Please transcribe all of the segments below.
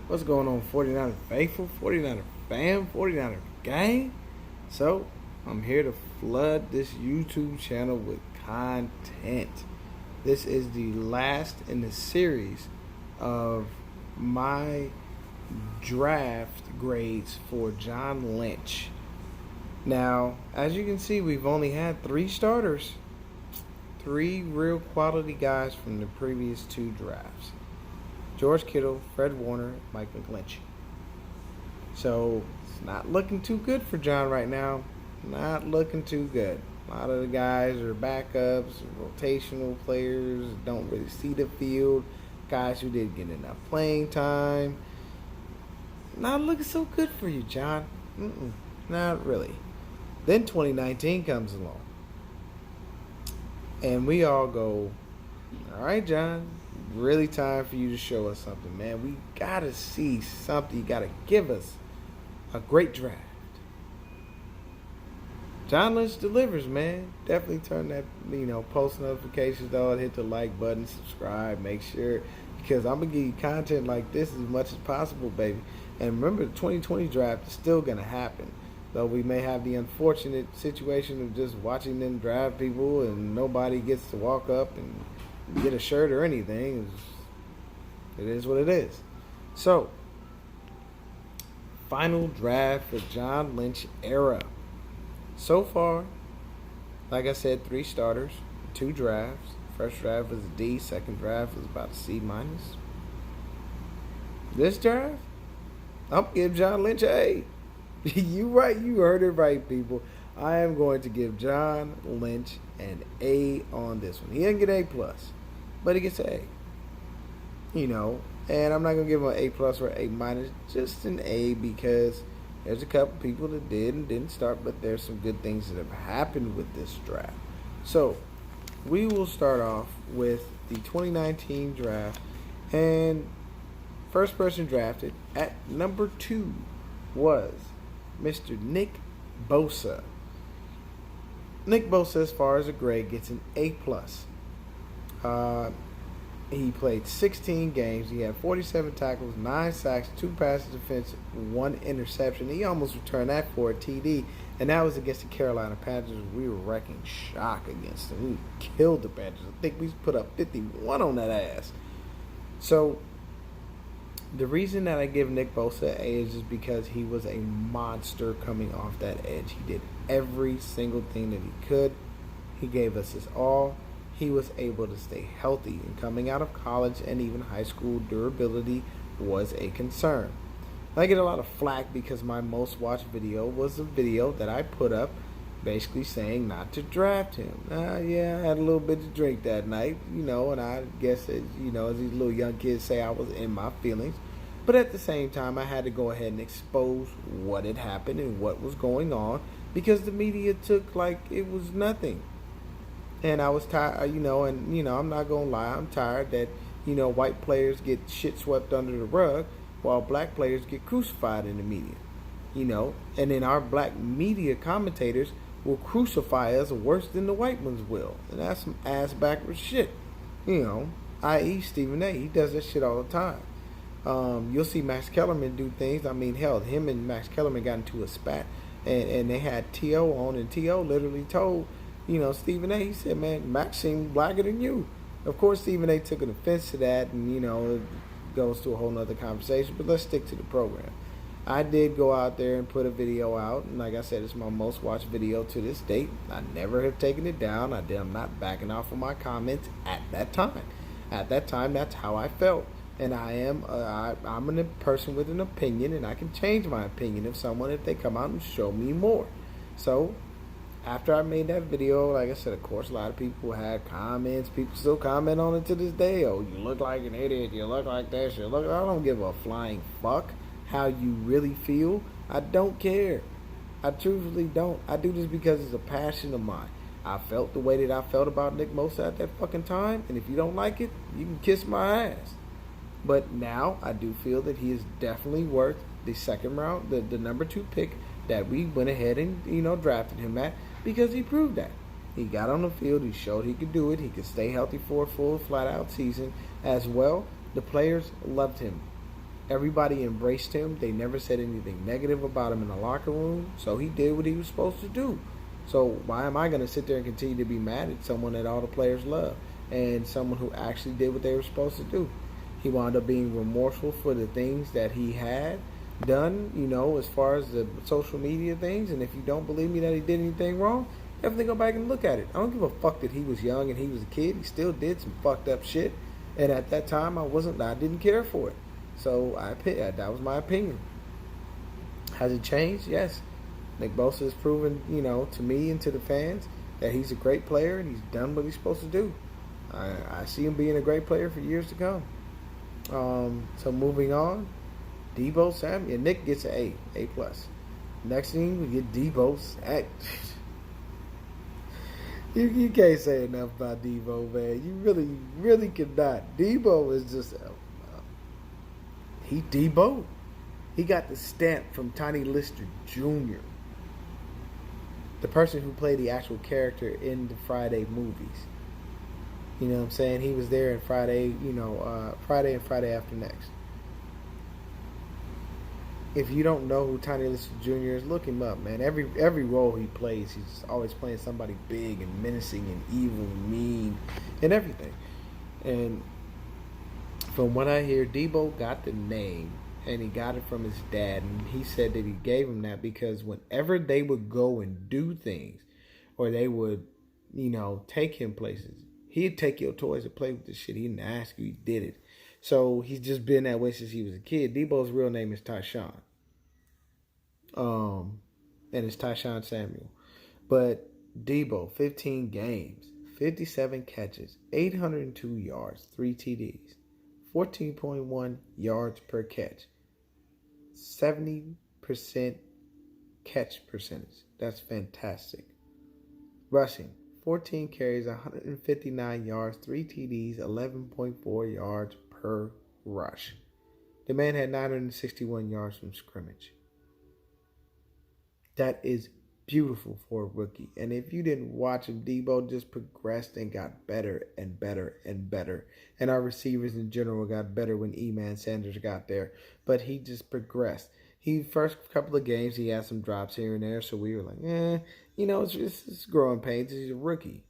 What's going on, 49er faithful, 49er fam, 49er gang? So, I'm here to flood this YouTube channel with content. This is the last in the series of my draft grades for John Lynch. Now, as you can see, we've only had 3 starters. 3 real quality guys from the previous 2 drafts. George Kittle, Fred Warner, Mike Lynch. So it's not looking too good for John right now. Not looking too good. A lot of the guys are backups, rotational players, don't really see the field. Guys who didn't get enough playing time. Not looking so good for you, John. Not really. Then 2019 comes along. And we all go, all right, John, really time for you to show us something, man. We got to see something. You got to give us a great draft. John Lynch delivers, man. Definitely turn that, post notifications on, hit the like button, subscribe, make sure, because I'm going to give you content like this as much as possible, baby. And remember, the 2020 draft is still going to happen. Though we may have the unfortunate situation of just watching them draft people and nobody gets to walk up and get a shirt or anything. It is what it is. So, final draft for John Lynch era. So far, like I said, 3 starters, 2 drafts. First draft was a D, second draft was about a C-. This draft, I'm going to give John Lynch an A. You right, you heard it right, people. I am going to give John Lynch an A on this one. He didn't get A+, but he gets an A. And I'm not going to give him an A+ or an A-, just an A, because there's a couple people that did and didn't start, but there's some good things that have happened with this draft. So, we will start off with the 2019 draft, and first person drafted at number 2 was Mr. Nick Bosa. Nick Bosa, as far as a grade, gets an A+. He played 16 games. He had 47 tackles, 9 sacks, 2 passes defense, 1 interception. He almost returned that for a TD, and that was against the Carolina Panthers. We were wrecking shock against them. We killed the Panthers. I think we put up 51 on that ass. So, the reason that I give Nick Bosa an A is just because he was a monster coming off that edge. He did every single thing that he could. He gave us his all. He was able to stay healthy. And coming out of college and even high school, durability was a concern. I get a lot of flack because my most watched video was a video that I put up basically saying not to draft him. Yeah, I had a little bit to drink that night, and I guess, as these little young kids say, I was in my feelings. But at the same time, I had to go ahead and expose what had happened and what was going on, because the media took like it was nothing. And I was tired, I'm not going to lie, I'm tired that, white players get shit swept under the rug while black players get crucified in the media, and then our black media commentators will crucify us worse than the white ones will. And that's some ass backwards shit. I.e. Stephen A. He does that shit all the time. You'll see Max Kellerman do things. I mean, hell, him and Max Kellerman got into a spat. And they had T.O. on. And T.O. literally told, Stephen A. He said, man, Max seemed blacker than you. Of course, Stephen A. took an offense to that. And, it goes to a whole nother conversation. But let's stick to the program. I did go out there and put a video out, and like I said, it's my most watched video to this date. I never have taken it down. I'm not backing off of my comments at that time. At that time, that's how I felt. And I'm a person with an opinion, and I can change my opinion if they come out and show me more. So, after I made that video, like I said, of course, a lot of people had comments. People still comment on it to this day. Oh, you look like an idiot. You look like this. I don't give a flying fuck how you really feel. I don't care. I truthfully don't. I do this because it's a passion of mine. I felt the way that I felt about Nick Bosa at that fucking time, and if you don't like it, you can kiss my ass. But now I do feel that he is definitely worth the second round, the number 2 pick that we went ahead and drafted him at, because he proved that. He got on the field. He showed he could do it. He could stay healthy for a full, flat-out season as well. The players loved him. Everybody embraced him. They never said anything negative about him in the locker room. So he did what he was supposed to do. So why am I going to sit there and continue to be mad at someone that all the players love and someone who actually did what they were supposed to do? He wound up being remorseful for the things that he had done, as far as the social media things. And if you don't believe me that he did anything wrong, definitely go back and look at it. I don't give a fuck that he was young and he was a kid. He still did some fucked up shit. And at that time, I didn't care for it. So that was my opinion. Has it changed? Yes. Nick Bosa has proven, to me and to the fans that he's a great player and he's done what he's supposed to do. I see him being a great player for years to come. So moving on, Debo Samuel. Nick gets an A plus. Next thing we get Debo. You can't say enough about Debo, man. You really, really cannot. Debo is just he Debo. He got the stamp from Tiny Lister Jr., the person who played the actual character in the Friday movies. You know what I'm saying? He was there in Friday, Friday and Friday After Next. If you don't know who Tiny Lister Jr. is, look him up, man. Every role he plays, he's always playing somebody big and menacing and evil and mean and everything. And from what I hear, Debo got the name, and he got it from his dad. And he said that he gave him that because whenever they would go and do things, or they would, take him places, he'd take your toys and play with the shit. He didn't ask you, he did it. So he's just been that way since he was a kid. Debo's real name is Tyshawn. And it's Tyshawn Samuel. But Debo, 15 games, 57 catches, 802 yards, 3 TDs, 14.1 yards per catch, 70% catch percentage. That's fantastic. Rushing, 14 carries, 159 yards, 3 TDs, 11.4 yards per rush. The man had 961 yards from scrimmage. That is beautiful for a rookie. And if you didn't watch him, Debo just progressed and got better and better and better. And our receivers in general got better when E-Man Sanders got there. But he just progressed. First couple of games, he had some drops here and there. So we were like, it's growing pains. He's a rookie.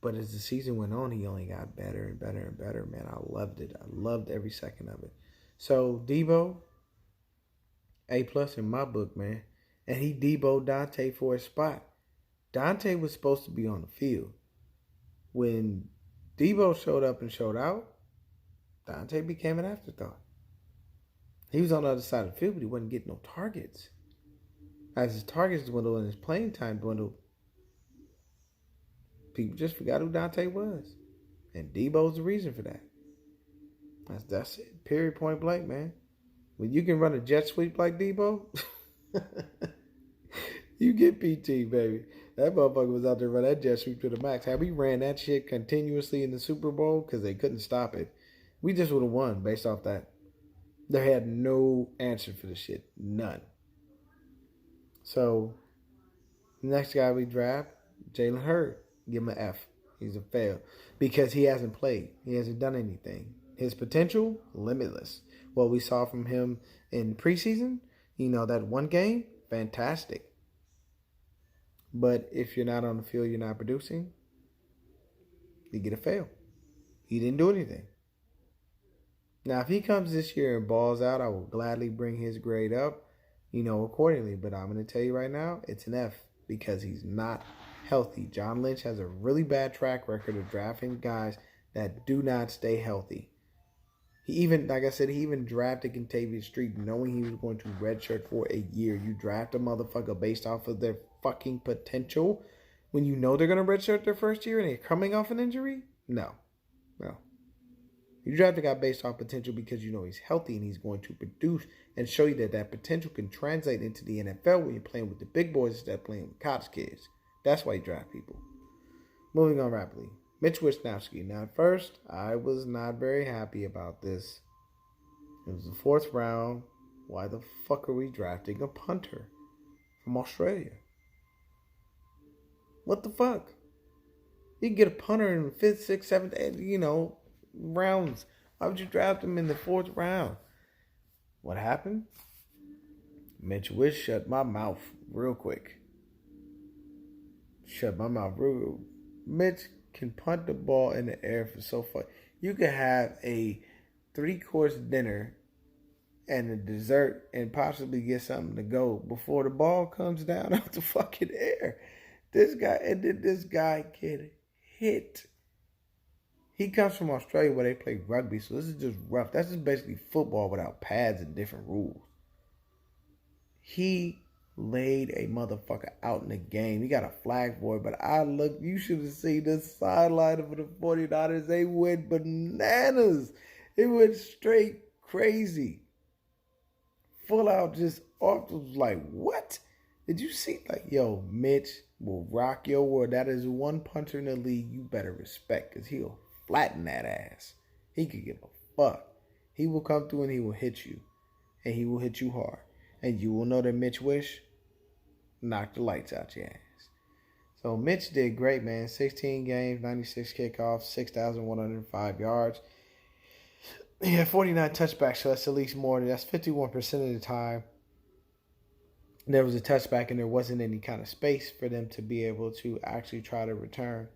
But as the season went on, he only got better and better and better, man. I loved it. I loved every second of it. So, Debo, A+ in my book, man. And he Debo'd Dante for a spot. Dante was supposed to be on the field. When Debo showed up and showed out, Dante became an afterthought. He was on the other side of the field, but he wasn't getting no targets. As his targets dwindled and his playing time dwindled, people just forgot who Dante was. And Debo's the reason for that. That's it. Period, point blank, man. When you can run a jet sweep like Debo, you get PT, baby. That motherfucker was out there running that jet sweep to the max. Had we ran that shit continuously in the Super Bowl because they couldn't stop it, we just would have won based off that. They had no answer for the shit. None. So, the next guy we draft, Jalen Hurd. Give him an F. He's a fail. Because he hasn't played. He hasn't done anything. His potential, limitless. What we saw from him in preseason, that one game, fantastic. But if you're not on the field, you're not producing, you get a fail. He didn't do anything. Now, if he comes this year and balls out, I will gladly bring his grade up, accordingly. But I'm going to tell you right now, it's an F because he's not healthy. John Lynch has a really bad track record of drafting guys that do not stay healthy. He even drafted Kentavious Street knowing he was going to redshirt for a year. You draft a motherfucker based off of their fucking potential when you know they're going to redshirt their first year and they're coming off an injury? No. You draft a guy based off potential because you know he's healthy and he's going to produce and show you that potential can translate into the NFL when you're playing with the big boys instead of playing with college kids. That's why you draft people. Moving on rapidly. Mitch Wisnowski. Now, at first, I was not very happy about this. It was the 4th round. Why the fuck are we drafting a punter from Australia? What the fuck? You can get a punter in the 5th, 6th, 7th, 8th, rounds. Why would you draft him in the 4th round? What happened? Mitch Wish shut my mouth real quick. Shut my mouth real. Mitch can punt the ball in the air for so far. You could have a 3-course dinner and a dessert and possibly get something to go before the ball comes down out the fucking air. This guy can hit. He comes from Australia where they play rugby, so this is just rough. That's just basically football without pads and different rules. He laid a motherfucker out in the game. He got a flag for it, but you should have seen the sideline of the 49ers. They went bananas. It went straight crazy. Full out just off. Was like, what? Did you see? Like, yo, Mitch will rock your world. That is one puncher in the league you better respect, because he'll flatten that ass. He could give a fuck. He will come through and he will hit you. And he will hit you hard. And you will know that Mitch Wish knocked the lights out your ass. So Mitch did great, man. 16 games, 96 kickoffs, 6,105 yards. He had 49 touchbacks, so that's at least more. That's 51% of the time. There was a touchback and there wasn't any kind of space for them to be able to actually try to return.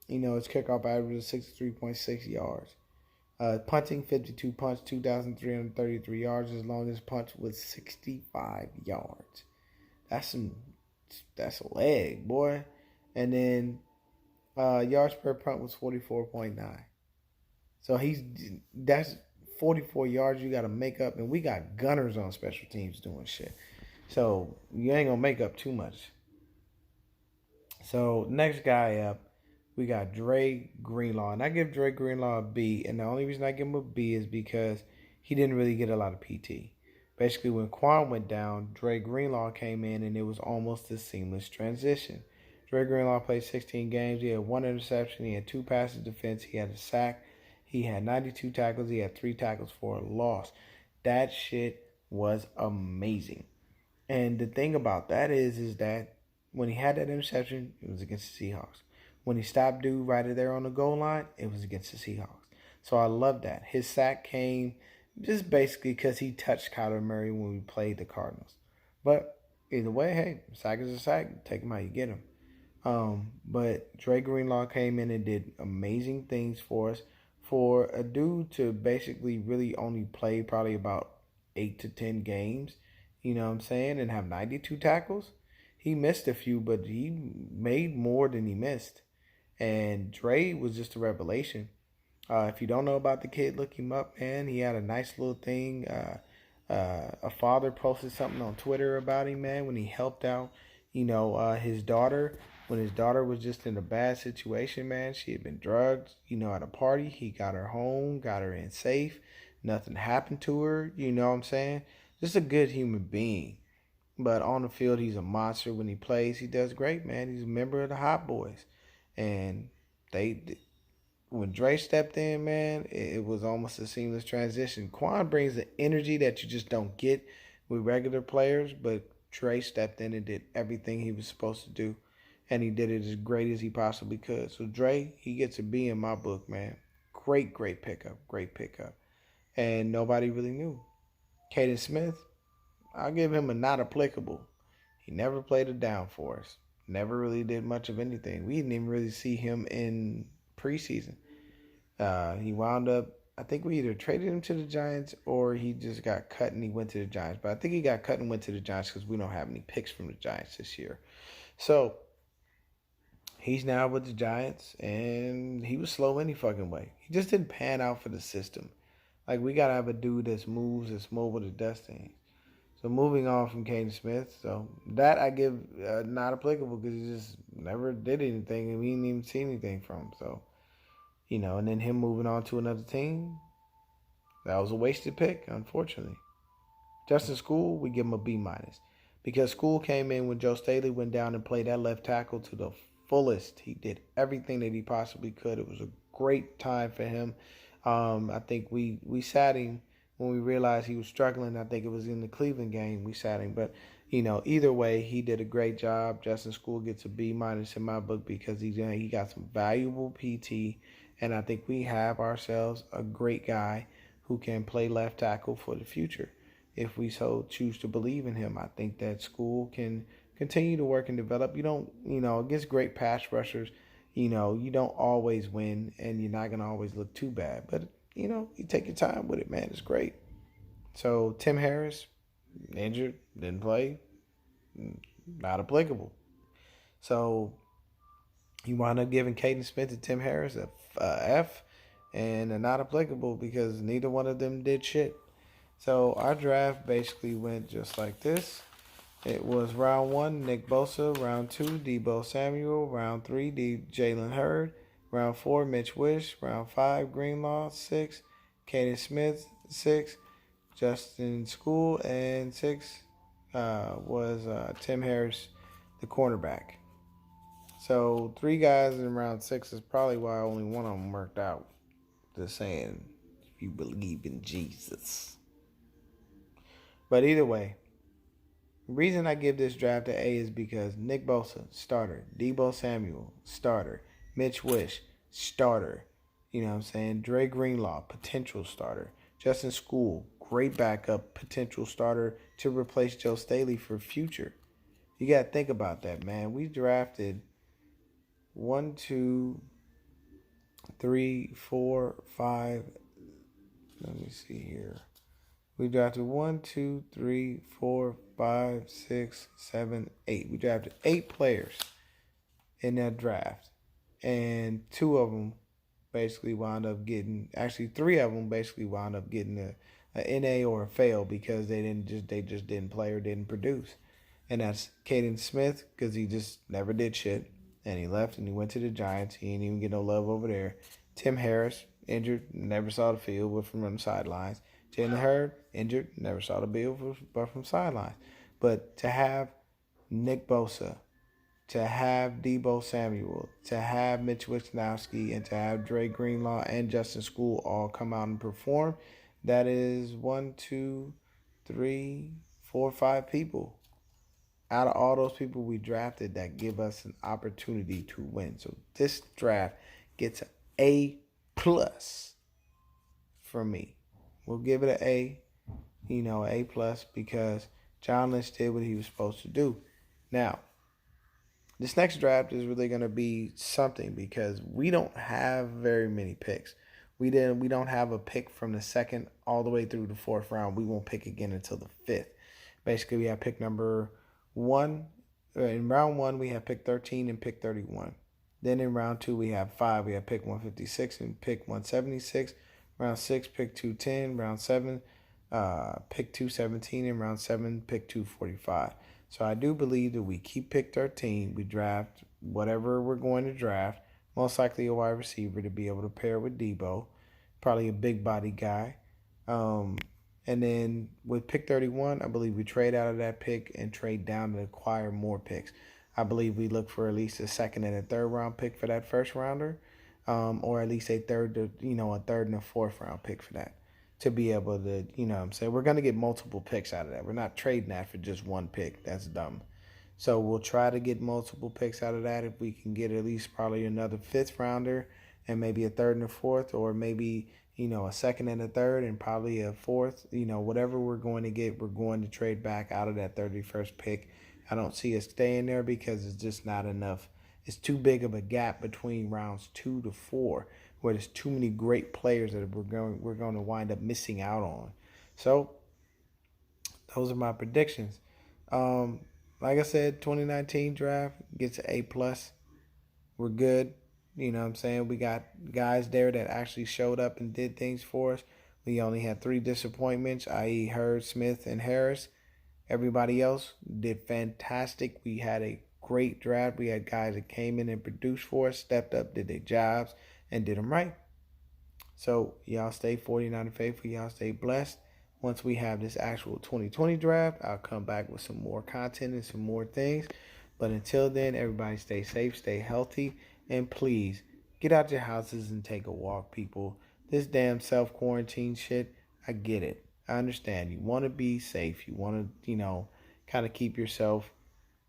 His kickoff average is 63.6 yards. Punting, 52 punts, 2,333 yards. His longest punch was 65 yards. That's a leg, boy. And then yards per punt was 44.9. So that's 44 yards you got to make up. And we got gunners on special teams doing shit. So you ain't going to make up too much. So next guy up, we got Dre Greenlaw. And I give Dre Greenlaw a B. And the only reason I give him a B is because he didn't really get a lot of PT. Basically, when Quan went down, Dre Greenlaw came in and it was almost a seamless transition. Dre Greenlaw played 16 games. He had 1 interception. He had 2 passes defense. He had a sack. He had 92 tackles. He had 3 tackles for a loss. That shit was amazing. And the thing about that is that when he had that interception, it was against the Seahawks. When he stopped dude right there on the goal line, it was against the Seahawks. So I love that. His sack came just basically because he touched Kyler Murray when we played the Cardinals. But either way, hey, sack is a sack. Take him how you get him. But Dre Greenlaw came in and did amazing things for us. For a dude to basically really only play probably about 8 to 10 games, you know what I'm saying, and have 92 tackles. He missed a few, but he made more than he missed. And Dre was just a revelation. If you don't know about the kid, look him up, man. He had a nice little thing. A father posted something on Twitter about him, man, when he helped out, his daughter. When his daughter was just in a bad situation, man, she had been drugged, at a party. He got her home, got her in safe. Nothing happened to her, you know what I'm saying? Just a good human being. But on the field, he's a monster. When he plays, he does great, man. He's a member of the Hot Boys. And when Dre stepped in, man, it was almost a seamless transition. Quan brings the energy that you just don't get with regular players, but Dre stepped in and did everything he was supposed to do. And he did it as great as he possibly could. So Dre, he gets a B in my book, man. Great pickup. Great pickup. And nobody really knew. Caden Smith, I'll give him a not applicable. He never played a down for us. Never really did much of anything. We didn't even really see him in preseason. He wound up, I think we either traded him to the Giants or he just got cut and he went to the Giants. But I think he got cut and went to the Giants because we don't have any picks from the Giants this year. So he's now with the Giants, and he was slow any fucking way. He just didn't pan out for the system. Like, we got to have a dude that's mobile to dust things. So moving on from Caden Smith. So that I give not applicable because he just never did anything, and we didn't even see anything from him. So, and then him moving on to another team, that was a wasted pick, unfortunately. Justin School, we give him a B-. Because School came in when Joe Staley went down and played that left tackle to the fullest. He did everything that he possibly could. It was a great time for him. I think we sat him when we realized he was struggling. I think it was in the Cleveland game we sat him. But, either way, he did a great job. Justin School gets a B- in my book because he got some valuable PT. And I think we have ourselves a great guy who can play left tackle for the future if we so choose to believe in him. I think that school can continue to work and develop. You don't, against great pass rushers, you don't always win and you're not going to always look too bad. But, you take your time with it, man. It's great. So Tim Harris, injured, didn't play, not applicable. So you wound up giving Caden Smith and Tim Harris a F, and they're not applicable because neither one of them did shit. So our draft basically went just like this. It was round 1, Nick Bosa. Round 2, Deebo Samuel. Round 3, Jalen Hurd. Round 4, Mitch Wish. Round 5, Greenlaw. 6, Caden Smith. 6, Justin School. And 6 was Tim Harris, the cornerback. So 3 guys in round 6 is probably why only one of them worked out. Just saying, if you believe in Jesus. But either way, the reason I give this draft an A is because Nick Bosa, starter. Deebo Samuel, starter. Mitch Wish, starter. You know what I'm saying? Dre Greenlaw, potential starter. Justin School, great backup, potential starter to replace Joe Staley for future. You got to think about that, man. We drafted 1, 2, 3, 4, 5. Let me see here. We drafted 1, 2, 3, 4, 5, 6, 7, 8. We drafted 8 players in that draft. And 2 of them basically wound up getting, actually 3 of them basically wound up getting a NA or a fail because they just didn't play or didn't produce. And that's Caden Smith because he just never did shit. And he left and he went to the Giants. He didn't even get no love over there. Tim Harris, injured, never saw the field, but from the sidelines. Jalen Hurd, injured, never saw the field, but from sidelines. But to have Nick Bosa, to have Deebo Samuel, to have Mitch Wisnowski, and to have Dre Greenlaw and Justin School all come out and perform, that is 1, 2, 3, 4, 5 people out of all those people we drafted that give us an opportunity to win. So this draft gets an A plus from me. We'll give it an A, A plus because John Lynch did what he was supposed to do. Now, this next draft is really going to be something because we don't have very many picks. We don't have a pick from the 2nd all the way through the 4th round. We won't pick again until the 5th. Basically, we have pick number 1. In round 1, we have pick 13 and pick 31. Then in round 2, we have 5. We have pick 156 and pick 176. Round 6, pick 210. Round 7, pick 217. And round 7, pick 245. So I do believe that we keep pick 13. We draft whatever we're going to draft. Most likely a wide receiver to be able to pair with Deebo. Probably a big body guy. And then with pick 31, I believe we trade out of that pick and trade down to acquire more picks. I believe we look for at least a 2nd and a 3rd round pick for that 1st rounder, or at least a 3rd and a 4th round pick for that to be able to, we're going to get multiple picks out of that. We're not trading that for just one pick. That's dumb. So we'll try to get multiple picks out of that if we can get at least probably another 5th rounder and maybe a 3rd and a 4th, or maybe a 2nd and a 3rd and probably a 4th. Whatever we're going to get, we're going to trade back out of that 31st pick. I don't see us staying there because it's just not enough. It's too big of a gap between rounds 2 to 4 where there's too many great players that we're going to wind up missing out on. So those are my predictions. Like I said, 2019 draft gets an A plus. We're good. You know what I'm saying? We got guys there that actually showed up and did things for us. We only had 3 disappointments, i.e. Hurd, Smith, and Harris. Everybody else did fantastic. We had a great draft. We had guys that came in and produced for us, stepped up, did their jobs, and did them right. So y'all stay 49 faithful. Y'all stay blessed. Once we have this actual 2020 draft, I'll come back with some more content and some more things. But until then, everybody stay safe, stay healthy, and please get out your houses and take a walk, people. This damn self-quarantine shit, I get it. I understand. You want to be safe. You want to, kind of keep yourself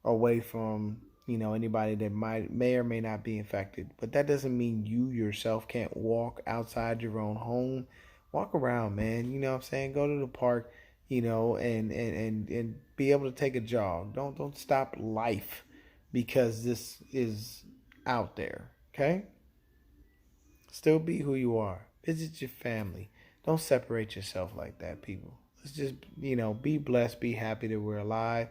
away from, anybody that may or may not be infected. But that doesn't mean you yourself can't walk outside your own home Walk around, man. You know what I'm saying? Go to the park, and be able to take a jog. Don't stop life because this is out there. Okay? Still be who you are. Visit your family. Don't separate yourself like that, people. Let's just, be blessed, be happy that we're alive.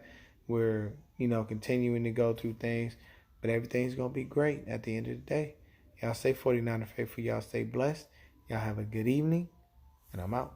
We're, continuing to go through things, but everything's going to be great at the end of the day. Y'all stay 49 faithful. Y'all stay blessed. Y'all have a good evening, and I'm out.